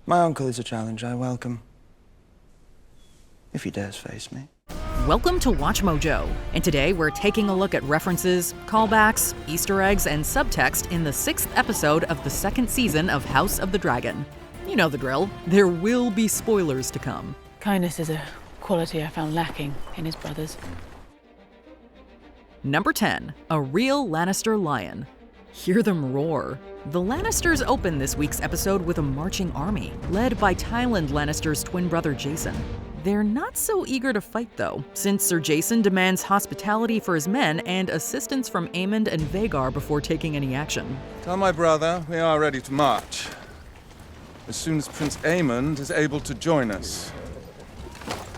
My uncle is a challenge I welcome. If he dares face me. Welcome to Watch Mojo, and today we're taking a look at references, callbacks, Easter eggs, and subtext in the 6th episode of the 2nd season of House of the Dragon. You know the drill. There will be spoilers to come. Kindness is a quality I found lacking in his brothers. Number 10, a real Lannister Lion. Hear them roar. The Lannisters open this week's episode with a marching army, led by Tywin Lannister's twin brother Jason. They're not so eager to fight though, since Sir Jason demands hospitality for his men and assistance from Aemond and Vhagar before taking any action. Tell my brother we are ready to march, as soon as Prince Aemond is able to join us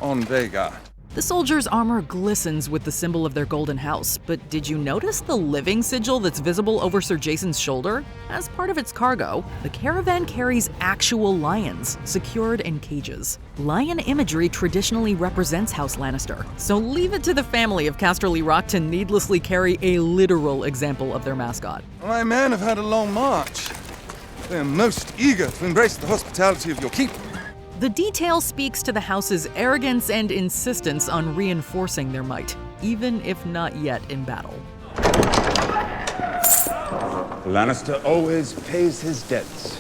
on Vhagar. The soldiers' armor glistens with the symbol of their golden house, but did you notice the living sigil that's visible over Sir Jason's shoulder? As part of its cargo, the caravan carries actual lions, secured in cages. Lion imagery traditionally represents House Lannister, so leave it to the family of Casterly Rock to needlessly carry a literal example of their mascot. My men have had a long march. They are most eager to embrace the hospitality of your keep. The detail speaks to the house's arrogance and insistence on reinforcing their might, even if not yet in battle. Lannister always pays his debts.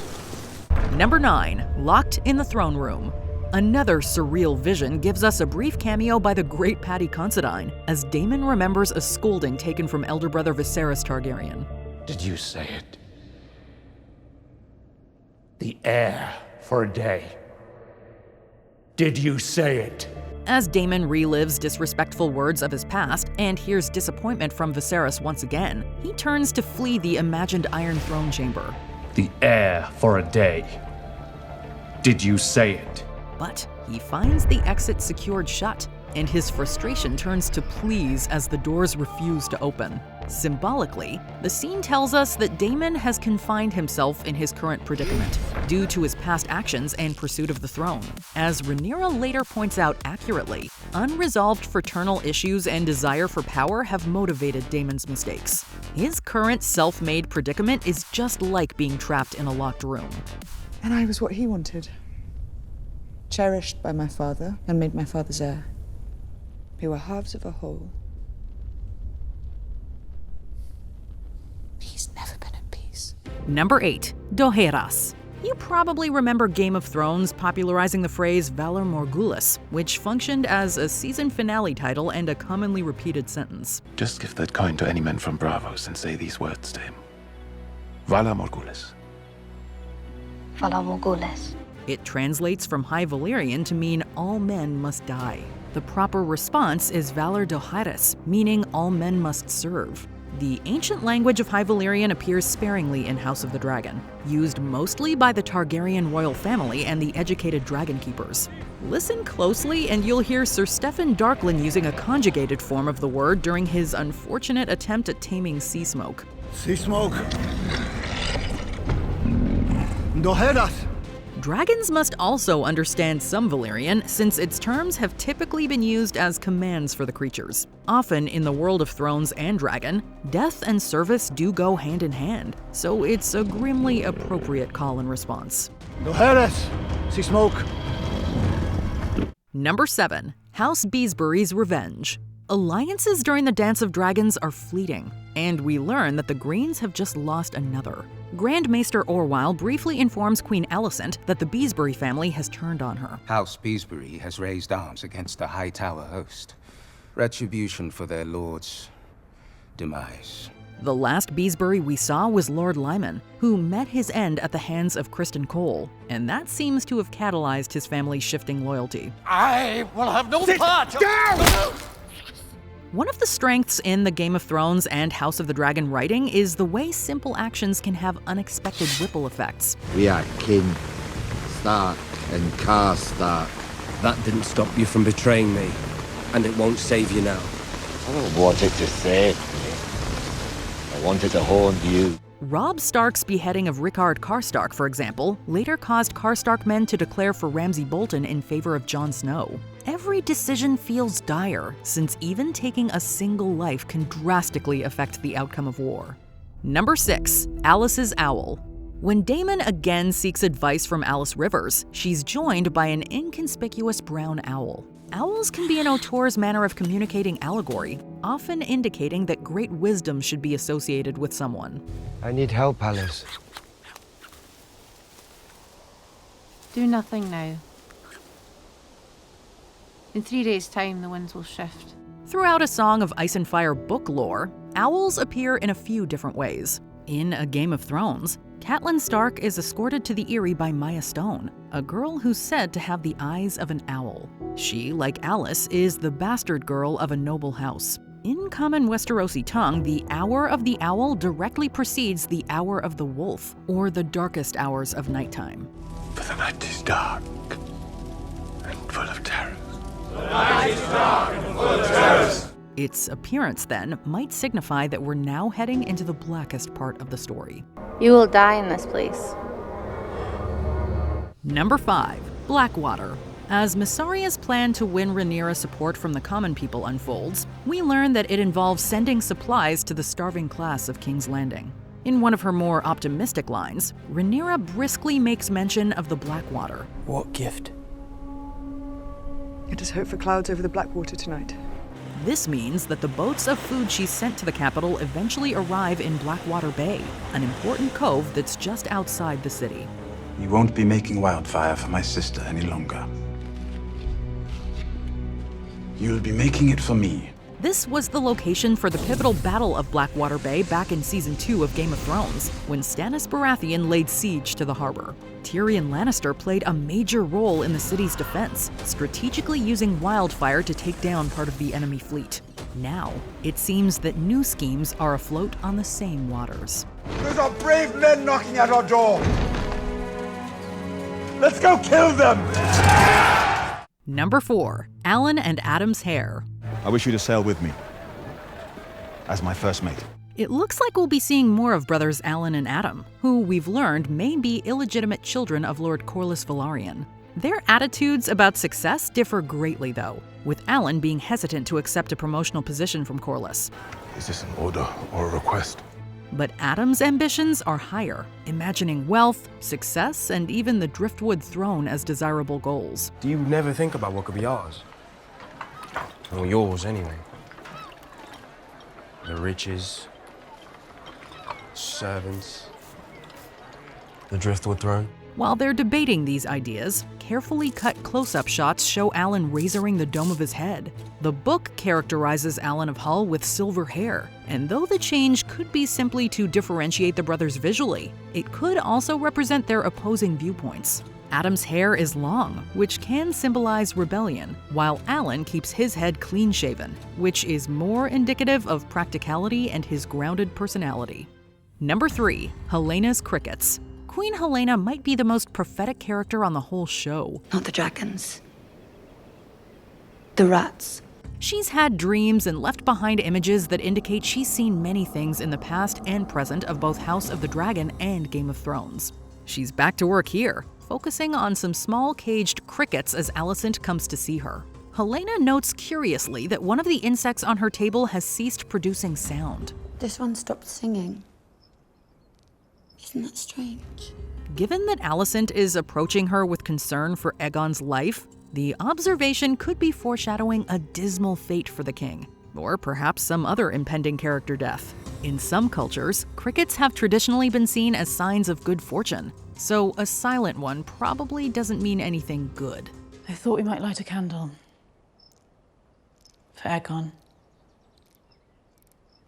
Number 9, locked in the throne room. Another surreal vision gives us a brief cameo by the great Paddy Considine, as Damon remembers a scolding taken from elder brother Viserys Targaryen. Did you say it? The heir for a day. Did you say it? As Damon relives disrespectful words of his past and hears disappointment from Viserys once again, he turns to flee the imagined Iron Throne chamber. The heir for a day. Did you say it? But he finds the exit secured shut, and his frustration turns to pleas as the doors refuse to open. Symbolically, the scene tells us that Damon has confined himself in his current predicament due to his past actions and pursuit of the throne. As Rhaenyra later points out accurately, unresolved fraternal issues and desire for power have motivated Damon's mistakes. His current self-made predicament is just like being trapped in a locked room. And I was what he wanted. Cherished by my father and made my father's heir. We were halves of a whole. He's never been at peace. Number 8, Doheras. You probably remember Game of Thrones popularizing the phrase Valor Morgulis, which functioned as a season finale title and a commonly repeated sentence. Just give that coin to any man from Bravos and say these words to him. Valar Morgulis. Valar Morgulis. It translates from High Valyrian to mean all men must die. The proper response is Valar Dohaeris, meaning all men must serve. The ancient language of High Valyrian appears sparingly in House of the Dragon, used mostly by the Targaryen royal family and the educated dragon keepers. Listen closely and you'll hear Sir Steffan Darklyn using a conjugated form of the word during his unfortunate attempt at taming sea smoke. Sea smoke. Doheras. Dragons must also understand some Valyrian, since its terms have typically been used as commands for the creatures. Often in the world of Thrones and Dragon, death and service do go hand in hand, so it's a grimly appropriate call and response. Doheras. Sea smoke. Number 7, House Beesbury's Revenge. Alliances during the Dance of Dragons are fleeting, and we learn that the Greens have just lost another. Grand Maester Orwyle briefly informs Queen Alicent that the Beesbury family has turned on her. House Beesbury has raised arms against the High Tower host. Retribution for their lord's demise. The last Beesbury we saw was Lord Lyman, who met his end at the hands of Criston Cole, and that seems to have catalyzed his family's shifting loyalty. I will have no part. Down! One of the strengths in the Game of Thrones and House of the Dragon writing is the way simple actions can have unexpected ripple effects. We are King Stark and Car Stark. That didn't stop you from betraying me, and it won't save you now. I don't want it to save me. I wanted to haunt you. Robb Stark's beheading of Rickard Karstark, for example, later caused Karstark men to declare for Ramsay Bolton in favor of Jon Snow. Every decision feels dire, since even taking a single life can drastically affect the outcome of war. Number 6, Alys's Owl. When Damon again seeks advice from Alys Rivers, she's joined by an inconspicuous brown owl. Owls can be an auteur's manner of communicating allegory, often indicating that great wisdom should be associated with someone. I need help, Alys. Do nothing now. In 3 days' time, the winds will shift. Throughout A Song of Ice and Fire book lore, owls appear in a few different ways. In A Game of Thrones, Catelyn Stark is escorted to the Eyrie by Maya Stone, a girl who's said to have the eyes of an owl. She, like Alys, is the bastard girl of a noble house. In common Westerosi tongue, the hour of the owl directly precedes the hour of the wolf, or the darkest hours of nighttime. For the night is dark and full of terrors. The night is dark and full of terrors. Its appearance, then, might signify that we're now heading into the blackest part of the story. You will die in this place. Number 5. Blackwater. As Mysaria's plan to win Rhaenyra support from the common people unfolds, we learn that it involves sending supplies to the starving class of King's Landing. In one of her more optimistic lines, Rhaenyra briskly makes mention of the Blackwater. What gift? It is hope for clouds over the Blackwater tonight. This means that the boats of food she's sent to the capital eventually arrive in Blackwater Bay, an important cove that's just outside the city. You won't be making wildfire for my sister any longer. You'll be making it for me. This was the location for the pivotal Battle of Blackwater Bay back in Season 2 of Game of Thrones, when Stannis Baratheon laid siege to the harbor. Tyrion Lannister played a major role in the city's defense, strategically using wildfire to take down part of the enemy fleet. Now, it seems that new schemes are afloat on the same waters. Those are brave men knocking at our door. Let's go kill them! Number 4. Alyn and Addam's hair. I wish you to sail with me as my first mate. It looks like we'll be seeing more of brothers Alyn and Addam, who we've learned may be illegitimate children of Lord Corlys Velaryon. Their attitudes about success differ greatly, though, with Alyn being hesitant to accept a promotional position from Corlys. Is this an order or a request? But Addam's ambitions are higher, imagining wealth, success, and even the Driftwood throne as desirable goals. Do you never think about what could be ours? Or yours, anyway. The riches, servants, the Driftwood throne. While they're debating these ideas, carefully cut close-up shots show Alyn razoring the dome of his head. The book characterizes Alyn of Hull with silver hair, and though the change could be simply to differentiate the brothers visually, it could also represent their opposing viewpoints. Addam's hair is long, which can symbolize rebellion, while Alyn keeps his head clean-shaven, which is more indicative of practicality and his grounded personality. Number 3. Helena's crickets. Queen Helaena might be the most prophetic character on the whole show. Not the dragons. The rats. She's had dreams and left behind images that indicate she's seen many things in the past and present of both House of the Dragon and Game of Thrones. She's back to work here, focusing on some small caged crickets as Alicent comes to see her. Helaena notes curiously that one of the insects on her table has ceased producing sound. This one stopped singing. Isn't that strange? Given that Alicent is approaching her with concern for Aegon's life, the observation could be foreshadowing a dismal fate for the king, or perhaps some other impending character death. In some cultures, crickets have traditionally been seen as signs of good fortune, so a silent one probably doesn't mean anything good. I thought we might light a candle. For Aegon.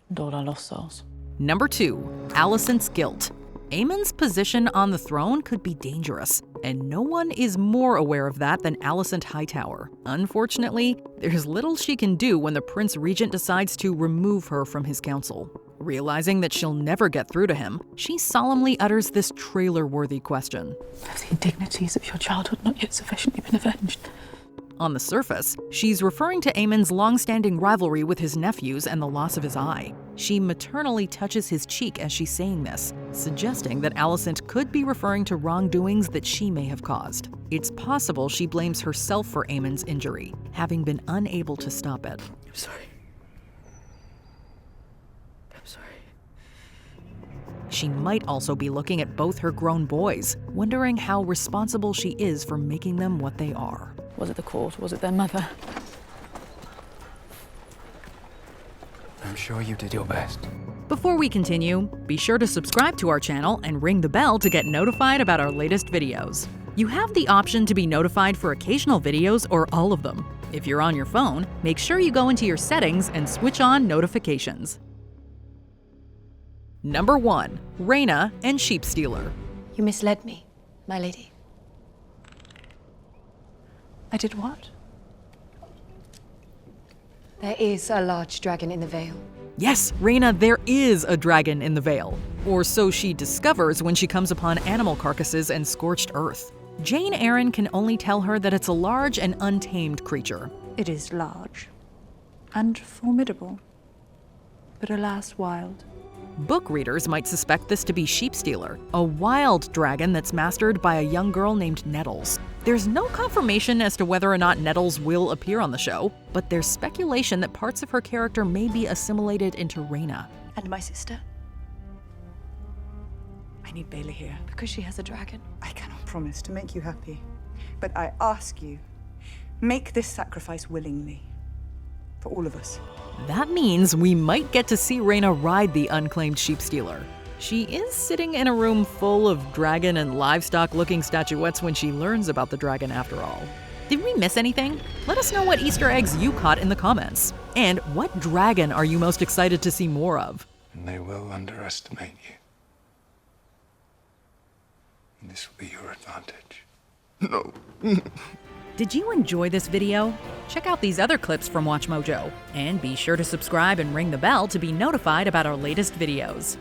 And all our lost souls. Number 2. Alicent's guilt. Aemon's position on the throne could be dangerous, and no one is more aware of that than Alicent Hightower. Unfortunately, there's little she can do when the Prince Regent decides to remove her from his council. Realizing that she'll never get through to him, she solemnly utters this trailer-worthy question. Have the indignities of your childhood not yet sufficiently been avenged? On the surface, she's referring to Aemon's long-standing rivalry with his nephews and the loss of his eye. She maternally touches his cheek as she's saying this, suggesting that Alicent could be referring to wrongdoings that she may have caused. It's possible she blames herself for Aemon's injury, having been unable to stop it. I'm sorry. I'm sorry. She might also be looking at both her grown boys, wondering how responsible she is for making them what they are. Was it the court? Was it their mother? I'm sure you did your best. Before we continue, be sure to subscribe to our channel and ring the bell to get notified about our latest videos. You have the option to be notified for occasional videos or all of them. If you're on your phone, make sure you go into your settings and switch on notifications. Number 1. Rhaena and Sheepstealer. You misled me, my lady. I did what? There is a large dragon in the Vale. Yes, Rhaena, there is a dragon in the Vale. Or so she discovers when she comes upon animal carcasses and scorched earth. Jane Eyre can only tell her that it's a large and untamed creature. It is large and formidable, but alas, wild. Book readers might suspect this to be Sheepstealer, a wild dragon that's mastered by a young girl named Nettles. There's no confirmation as to whether or not Nettles will appear on the show, but there's speculation that parts of her character may be assimilated into Rhaena. And my sister? I need Bailey here. Because she has a dragon. I cannot promise to make you happy, but I ask you, make this sacrifice willingly. For all of us. That means we might get to see Rhaena ride the unclaimed Sheepstealer. She is sitting in a room full of dragon and livestock-looking statuettes when she learns about the dragon after all. Did we miss anything? Let us know what Easter eggs you caught in the comments. And what dragon are you most excited to see more of? And they will underestimate you. And this will be your advantage. No. Did you enjoy this video? Check out these other clips from WatchMojo, and be sure to subscribe and ring the bell to be notified about our latest videos.